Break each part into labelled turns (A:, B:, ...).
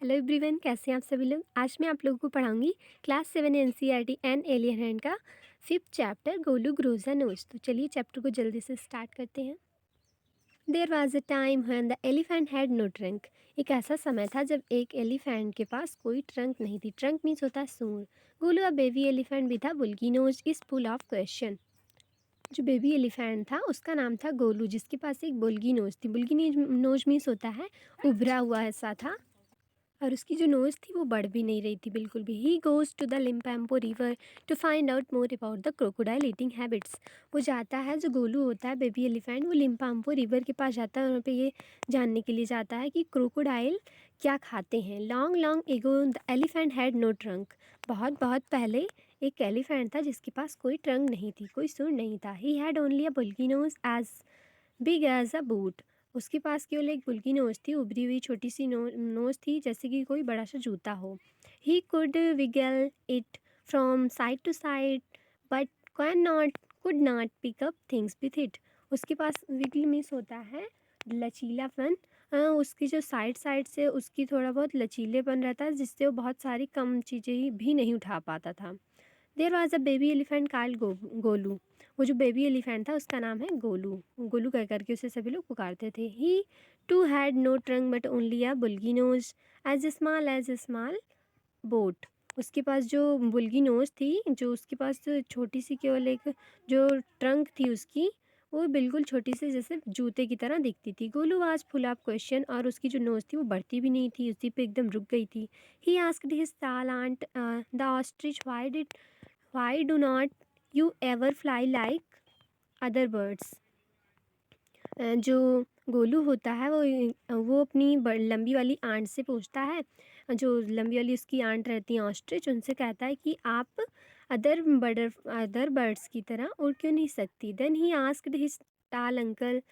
A: Hello everyone, कैसे हैं आप सभी लोग। आज मैं आप लोगों को पढ़ाऊंगी class 7 NCERT and Alien Hand का 5th chapter Golu grows a nose. तो चलिए चैप्टर को जल्दी से स्टार्ट करते हैं। There was a time when the elephant had no trunk. एक ऐसा समय था जब एक एलिफेंट के पास कोई ट्रंक नहीं थी। ट्रंक मीन्स होता है सूंड। गोलू अ बेबी एलिफेंट भी था। Bulgy nose is full of question. जो बेबी एलिफेंट था उसका नाम था गोलू, जिसके पास एक बुल्गी नोज थी। बुल्गी नोज मीन्स होता है उभरा हुआ ऐसा था, और उसकी जो नोज़ थी वो बढ़ भी नहीं रही थी बिल्कुल भी। He goes to the Limpopo river to find out more about the crocodile eating habits. वो जाता है, जो गोलू होता है बेबी एलिफेंट, वो लिम्पैम्पो रिवर के पास जाता है। वहाँ पे ये जानने के लिए जाता है कि क्रोकोडाइल क्या खाते हैं। Long long ago the elephant had no trunk. बहुत बहुत पहले एक एलिफेंट था जिसके पास कोई ट्रंक नहीं थी, कोई सूंड नहीं था। He had only a bulgy nose as big as a boot. उसके पास केवल एक बुल्की नोज थी, उभरी हुई छोटी सी नोज थी, जैसे कि कोई बड़ा सा जूता हो। He could wiggle it from side to side but could not pick up things with it. उसके पास विगल मीन्स होता है लचीलापन। उसकी जो साइड साइड से उसकी थोड़ा बहुत लचीलेपन रहता है, जिससे वो बहुत सारी कम चीज़ें भी नहीं उठा पाता था। There was a baby elephant called Golu. वो जो बेबी एलिफेंट था उसका नाम है गोलू। गोलू कह करके उसे सभी लोग पुकारते थे। He too had no trunk but only a bulgy nose as small boat. उसके पास जो बुल्गी नोज थी, जो उसके पास छोटी सी केवल एक जो ट्रंक थी उसकी, वो बिल्कुल छोटी सी जैसे जूते की तरह दिखती थी। Golu was full of question, और उसकी जो नोज थी वो बढ़ती भी नहीं थी, उसी पे एकदम रुक गई थी। He asked his tall aunt the ostrich why do not you ever fly like other birds. जो गोलू होता है वो अपनी लंबी वाली आंट से पूछता है, जो लंबी वाली उसकी आंट रहती है ऑस्ट्रिच, उनसे कहता है कि आप अदर बर्ड्स की तरह उड़ क्यों नहीं सकती। देन ही आस्क्ड हिज टाल uncle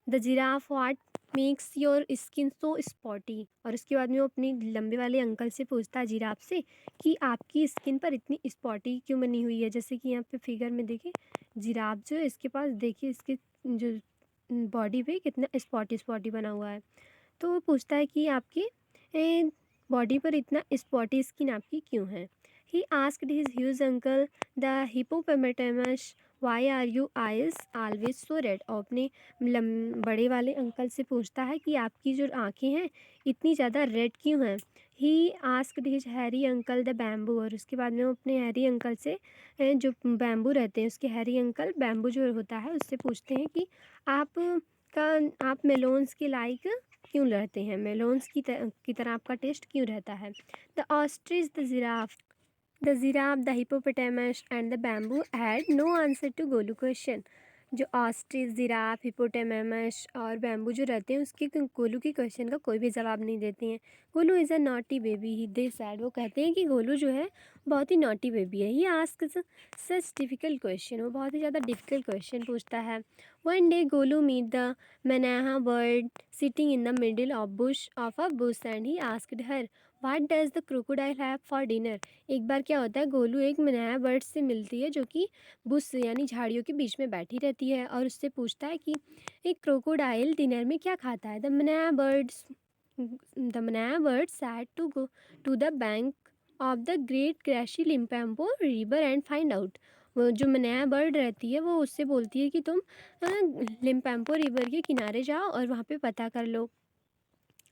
A: the giraffe what makes your skin so spotty. और उसके बाद में वो अपने लंबे वाले अंकल से पूछता है, जिराफ से, कि आपकी स्किन पर इतनी स्पॉटी क्यों बनी हुई है। जैसे कि यहाँ पे फिगर में देखिए, जिराफ जो है इसके पास देखिए इसके जो बॉडी पे कितना स्पॉटी स्पॉटी बना हुआ है। तो वो पूछता है कि आपकी बॉडी पर इतना स्पॉटी स्किन आपकी क्यों है। He asked his huge uncle the hippopotamus why are you eyes always so red. और अपने बड़े वाले अंकल से पूछता है कि आपकी जो आँखें हैं इतनी ज़्यादा रेड क्यों हैं। ही asked his Harry uncle the bamboo. और उसके बाद में वो अपने हैरी अंकल से जो बैम्बू रहते हैं, उसके हैरी अंकल बैम्बू जो होता है उससे पूछते हैं कि आप आप मेलोन्स के लाइक क्यों रहते हैं, मेलोन्स की तरह आपका टेस्ट क्यों रहता है। The ostrich the giraffe the hippopotamus and the bamboo had no answer to Golu question. जो ऑस्ट्रिच, जिराफ, हिपोपोटामस और बैम्बू जो रहते हैं उसके गोलू के क्वेश्चन का कोई भी जवाब नहीं देते हैं। Golu is a naughty baby he they sad. वो कहते हैं कि गोलू जो है बहुत ही नॉटी बेबी है। He ask such difficult question. वो बहुत ही ज़्यादा डिफ़िकल्ट क्वेश्चन पूछता है। One day Golu meet the manaha bird sitting in the middle of a bush and he asked her what does the crocodile have for dinner। एक बार क्या होता है, गोलू एक मनाया बर्ड से मिलती है जो कि बुश यानी झाड़ियों के बीच में बैठी रहती है, और उससे पूछता है कि एक क्रोकोडाइल डिनर में क्या खाता है। The mynah bird said to go to the bank of the great greasy Limpopo river and find out. वो जो मनाया बर्ड रहती है वो उससे बोलती है कि तुम लिम्पैम्पो रिवर के किनारे जाओ और वहाँ पे पता कर लो।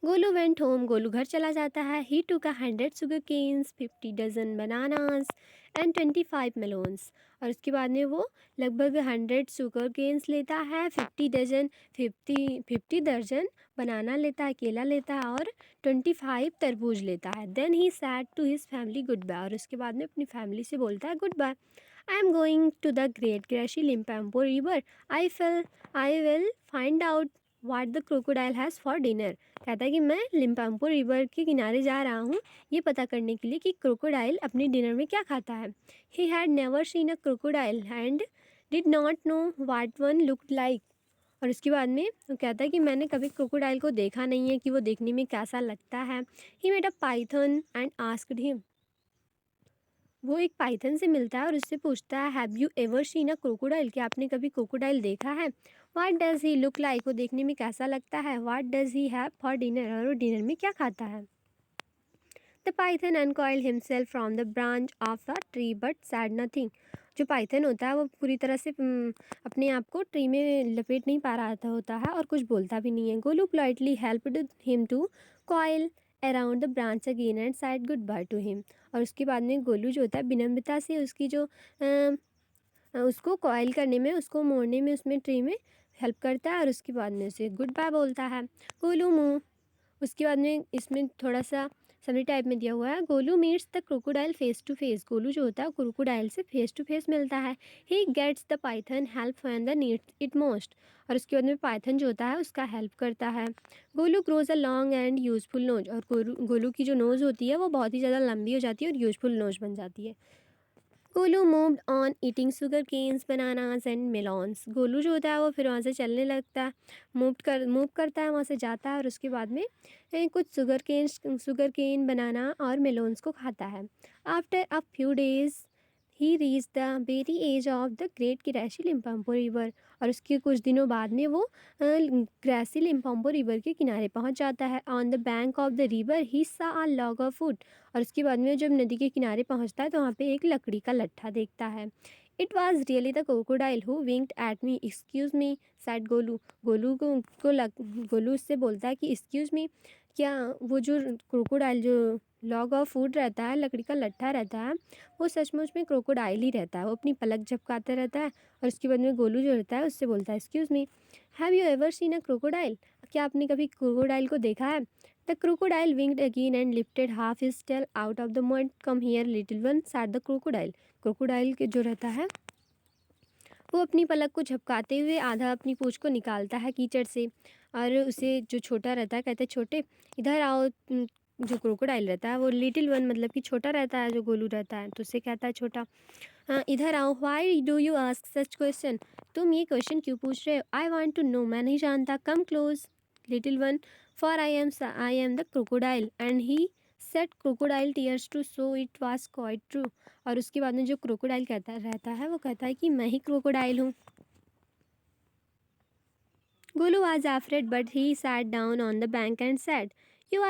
A: Golu went home. गोलू घर चला जाता है। He took 100 sugar canes, 50 dozen bananas and 25 melons. और उसके बाद में वो लगभग 100 शुगर केन्स लेता है, 50 दर्जन बनाना लेता है, केला लेता है, और 25 तरबूज लेता है। Then he said to his family goodbye. और उसके बाद में अपनी फैमिली से बोलता है goodbye. I am going to the great greasy Limpopo river. I will find out what the crocodile has for dinner. कहता है कि मैं लिम्पैम्पो रिवर के किनारे जा रहा हूँ ये पता करने के लिए कि क्रोकोडाइल अपने डिनर में क्या खाता है। He had never seen a crocodile and did not know what one looked like. और उसके बाद में वो कहता है कि मैंने कभी क्रोकोडाइल को देखा नहीं है कि वो देखने में कैसा लगता है। He made a Python and asked him. वो एक पाइथन से मिलता है और उससे पूछता है have you ever seen a crocodile, क्या आपने कभी क्रोकोडाइल देखा है। What does he look like, वो देखने में कैसा लगता है। What does he have for dinner, और वो डिनर में क्या खाता है। The Python uncoiled himself from the branch of the tree but sad nothing. जो पाइथन होता है वो पूरी तरह से अपने आप को ट्री में लपेट नहीं पा रहा होता है और कुछ बोलता भी नहीं है। Golu politely helped him to coil around the branch again and said goodbye to him. और उसके बाद में गोलू जो होता है विनम्रता से उसकी जो उसको कॉइल करने में, उसको मोड़ने में, उसमें ट्री में हेल्प करता है और उसके बाद में उसे गुड बाय बोलता है। गोलू मूव, उसके बाद में इसमें थोड़ा सा समरी टाइप में दिया हुआ है। Golu meets the crocodile face to face. Golu जो होता है क्रोकोडाइल से फेस टू फेस मिलता है। He gets the python help when the needs it most. और उसके बाद में पाइथन जो होता है उसका हेल्प करता है। Golu grows a long and useful nose. और गोलू की जो नोज़ होती है वो बहुत ही ज़्यादा लंबी हो जाती है और यूजफुल नोज बन जाती है। Golu moved on eating sugar canes bananas and melons. Golu जो होता है वो फिर वहाँ से चलने लगता है, मूव करता है, वहाँ से जाता है और उसके बाद में कुछ शुगर केन बनाना और मेलोन्स को खाता है। After a few days he reach the very edge of the great grassy Limpopo river. और उसके कुछ दिनों बाद में वो ग्रासी लिम्पोपो रिवर के किनारे पहुंच जाता है। On the bank of the river he saw a log of would. और उसके बाद में जब नदी के किनारे पहुंचता है तो वहाँ पे एक लकड़ी का लट्ठा देखता है। It was really the crocodile who winked at me excuse me said Golu. Golu उससे बोलता है कि एक्सक्यूज़ मी, क्या वो जो क्रोकोडाइल जो लॉग ऑफ फूड रहता है, लकड़ी का लट्ठा रहता है, वो सचमुच में क्रोकोडाइल ही रहता है। वो अपनी पलक झपकाता रहता है और उसके बाद में गोलू जो रहता है उससे बोलता है excuse me, have you ever seen a crocodile. क्या आपने कभी क्रोकोडाइल को देखा है? The crocodile winked again and lifted half his tail out of the mud. Come here little one said the crocodile. Crocodile के जो रहता है वो अपनी पलक को झपकाते हुए आधा अपनी पूँछ को निकालता है कीचड़ से और उसे जो छोटा रहता है कहते हैं छोटे इधर आओ। जो क्रोकोडाइल रहता है वो लिटिल वन मतलब कि छोटा रहता है, जो गोलू रहता है तो उससे कहता है छोटा, हाँ इधर आओ। Why do you ask such question. तुम ये क्वेश्चन क्यों पूछ रहे हो? आई वॉन्ट टू नो, मैं नहीं जानता। Come close little one for I am the crocodile and he set crocodile tears to so it was quite true. और उसके बाद में जो क्रोकोडाइल कहता रहता है वो कहता है कि मैं ही क्रोकोडाइल हूँ। Golu was afraid, but he sat down on the bank and said, You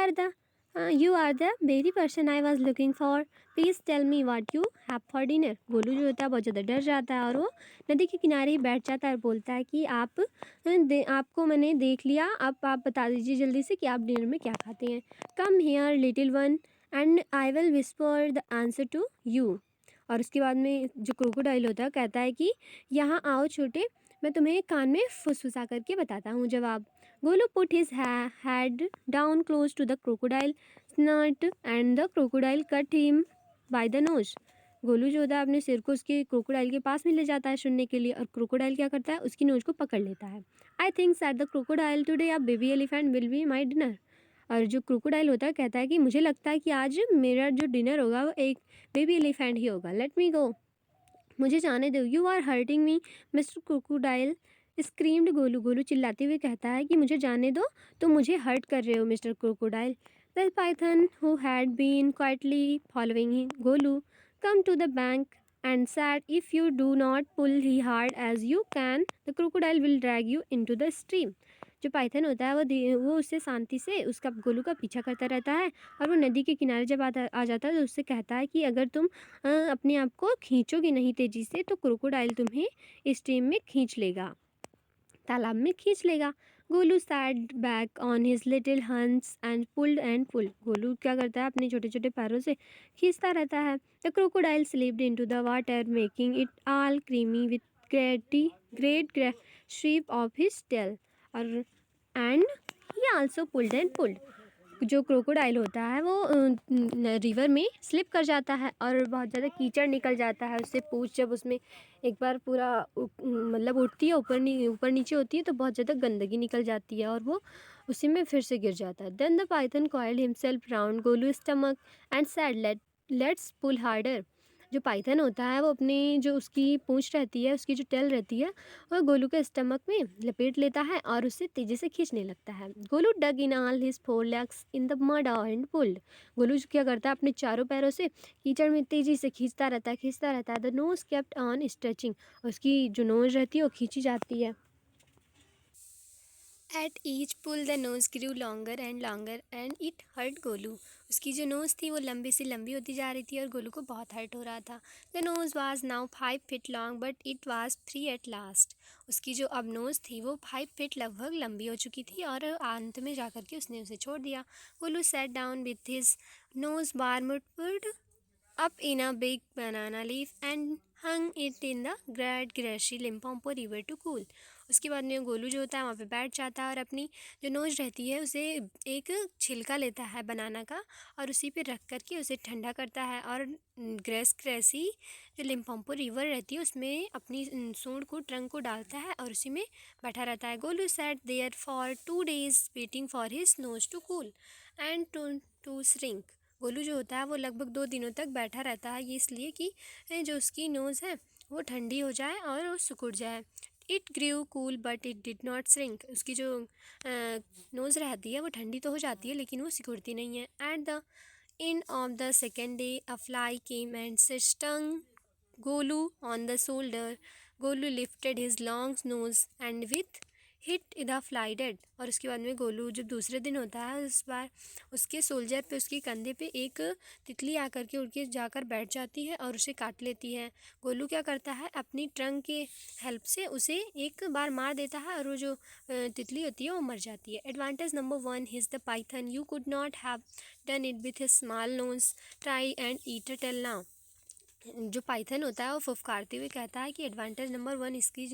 A: are the very person I was looking for. Please tell me what you have for dinner." Golu जो होता है बहुत ज़्यादा डर जाता है और वो नदी के किनारे ही बैठ जाता है और बोलता है कि आपको मैंने देख लिया, अब आप बता दीजिए जल्दी से कि आप डिनर में क्या खाते हैं। Come here little one and I will whisper the answer to you. और उसके बाद में जो क्रोकोडाइल होता है कहता है कि यहाँ आओ छोटे, मैं तुम्हें कान में फुसफुसा करके बताता हूँ जवाब। Golu put his head down close to the crocodile snout and the crocodile caught him by the nose. Golu जो होता है अपने सिर को उसके क्रोकोडाइल के पास में ले जाता है सुनने के लिए और क्रोकोडाइल क्या करता है उसकी नोज को पकड़ लेता है। I think said the crocodile today a baby elephant will be my dinner. और जो क्रोकोडाइल होता है कहता है कि मुझे लगता है कि आज मेरा जो डिनर होगा वो एक बेबी एलिफेंट ही होगा। लेट मी गो, मुझे जाने दो। You are hurting me mister crocodile screamed Golu. Golu चिल्लाते हुए कहता है कि मुझे जाने दो, तुम मुझे हर्ट कर रहे हो mister crocodile. The python who had been quietly following Golu come to the bank and said, if you do not pull he hard as you can the crocodile will drag you into the stream. जो python होता है वो उससे शांति से उसका गोलू का पीछा करता रहता है और वो नदी के किनारे जब आ जाता है तो उससे कहता है कि अगर तुम अपने आप को खींचोगे नहीं तेज़ी से तो क्रोकोडाइल तुम्हें स्ट्रीम में खींच लेगा, तालाब में खींच लेगा। Golu sad back on his little हंस एंड पुल्ड। गोलू क्या करता है अपने छोटे छोटे पैरों से खींचता रहता है। The crocodile slipped into the water making it all creamy with great sweep of his tail. और एंड ही आल्सो पुल्ड। जो क्रोकोडाइल होता है वो रिवर में स्लिप कर जाता है और बहुत ज़्यादा कीचड़ निकल जाता है उससे। पूँछ जब उसमें एक बार पूरा मतलब उठती है, ऊपर नीचे होती है तो बहुत ज़्यादा गंदगी निकल जाती है और वो उसी में फिर से गिर जाता है। Then the python coiled himself round Golu stomach and said, let's pull harder. जो पाइथन होता है वो अपनी जो उसकी पूँछ रहती है, उसकी जो टेल रहती है, वह गोलू के स्टमक में लपेट लेता है और उसे तेज़ी से खींचने लगता है। Golu dug in all his four legs in the mud and pulled. Golu क्या करता है अपने चारों पैरों से कीचड़ में तेज़ी से खींचता रहता है। The nose kept on stretching, उसकी जो नोज रहती है वो खींची जाती है। At each pull the nose grew longer and it hurt Golu. उसकी जो नोज़ थी वो लंबी से लंबी होती जा रही थी और गोलू को बहुत हर्ट हो रहा था। The nose was now 5 feet long but it was 3 at last. उसकी जो अब नोज़ थी वो 5 फीट लगभग लंबी हो चुकी थी और अंत में जाकर के उसने उसे छोड़ दिया। Golu sat down with his nose warmed up in a big banana leaf and hung it in the great grassy Limpopo river to cool। उसके बाद में गोलू जो होता है वहाँ पे बैठ जाता है और अपनी जो नोज रहती है उसे एक छिलका लेता है बनाना का और उसी पे रख करके उसे ठंडा करता है और ग्रेसी जो लिम्पोपो रिवर रहती है उसमें अपनी सूंड को ट्रंक को डालता है और उसी में बैठा रहता है। Golu sat there for 2 days waiting for his nose to cool and to shrink. Golu जो होता है वो लगभग 2 दिनों तक बैठा रहता है, ये इसलिए कि जो उसकी नोज़ है वो ठंडी हो जाए और वो सिकुड़ जाए। It grew cool but it did not shrink. उसकी जो नोज़ रहती है वो ठंडी तो हो जाती है लेकिन वो सिकुड़ती नहीं है। At the end of the second day a fly came and stung Golu on the shoulder. Golu lifted his long nose and with hit the fly dead. और उसके बाद में गोलू जब दूसरे दिन होता है उस बार उसके सोल्जर पे उसके कंधे पे एक तितली आकर के उड़ के जाकर बैठ जाती है और उसे काट लेती है। गोलू क्या करता है अपनी ट्रंक के हेल्प से उसे एक बार मार देता है और वो जो तितली होती है वो मर जाती है। Advantage number 1 is the python you could not have done it with his small nose try and eat till now. जो पाइथन होता है वो फुफकारते हुए कहता है कि एडवांटेज नंबर 1 इसकी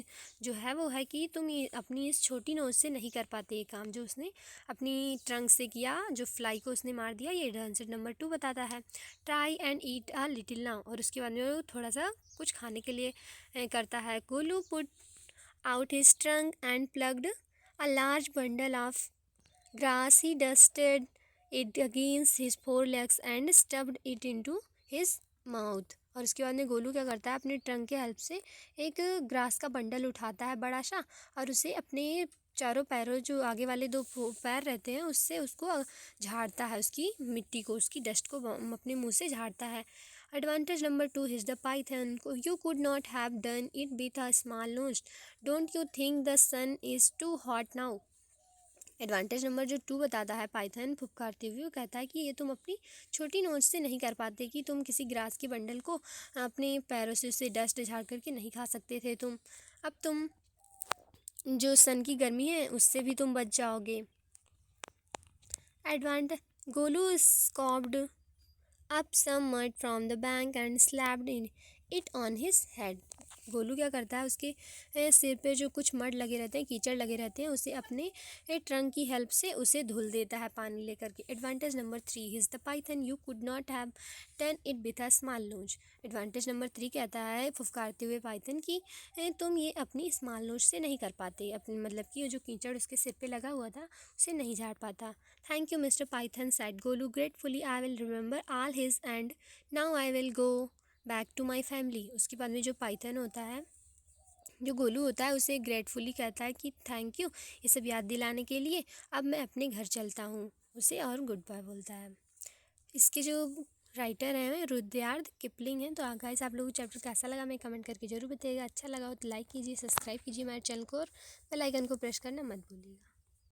A: जो है वो है कि तुम ये अपनी इस छोटी नोज से नहीं कर पाते ये काम जो उसने अपनी ट्रंक से किया, जो फ्लाई को उसने मार दिया। ये आंसर नंबर 2 बताता है। Try and eat a little now. और उसके बाद में वो थोड़ा सा कुछ खाने के लिए करता है। Golu put out his trunk and plugged a large bundle of grass. He dusted it against his 4 legs and stuffed it into his mouth. और उसके बाद में गोलू क्या करता है अपने ट्रंक के हेल्प से एक ग्रास का बंडल उठाता है बड़ा सा और उसे अपने चारों पैरों जो आगे वाले 2 पैर रहते हैं उससे उसको झाड़ता है, उसकी मिट्टी को उसकी डस्ट को अपने मुंह से झाड़ता है। Advantage number 2 is the python you could not have done it with a small nose. Don't you think the sun is too hot now. Advantage number जो 2 बताता है पाइथन फुफकारते हुए, वो कहता है कि ये तुम अपनी छोटी नोच से नहीं कर पाते कि तुम किसी ग्रास के बंडल को अपने पैरों से उससे डस्ट झाड़ करके नहीं खा सकते थे तुम। अब तुम जो सन की गर्मी है उससे भी तुम बच जाओगे। Advantage Golu scooped up some mud from the bank and slapped in it on his head. Golu क्या करता है उसके सिर पे जो कुछ मड लगे रहते हैं, कीचड़ लगे रहते हैं, उसे अपने ट्रंक की हेल्प से उसे धुल देता है पानी लेकर के। Advantage number 3 is the python you could not have done it with a small nose. Advantage number 3 कहता है फुफकारते हुए पाइथन कि तुम ये अपनी स्मॉल नोज से नहीं कर पाते, अपनी मतलब कि जो कीचड़ उसके सिर पे लगा हुआ था उसे नहीं झाड़ पाता। Thank you mister python said Golu gratefully I will remember all his and now I will go back to my family. उसके बाद में जो पाइथन होता है, जो गोलू होता है, उसे ग्रेटफुली कहता है कि थैंक यू ये सब याद दिलाने के लिए, अब मैं अपने घर चलता हूँ उसे और गुड बाय बोलता है। इसके जो राइटर हैं रुडयार्ड किपलिंग हैं। तो गाइस आप लोगों को चैप्टर कैसा लगा मैं कमेंट करके जरूर बताइएगा। अच्छा लगा हो तो लाइक कीजिए, सब्सक्राइब कीजिए हमारे चैनल को और बेल आइकन को प्रेस करना मत भूलिएगा।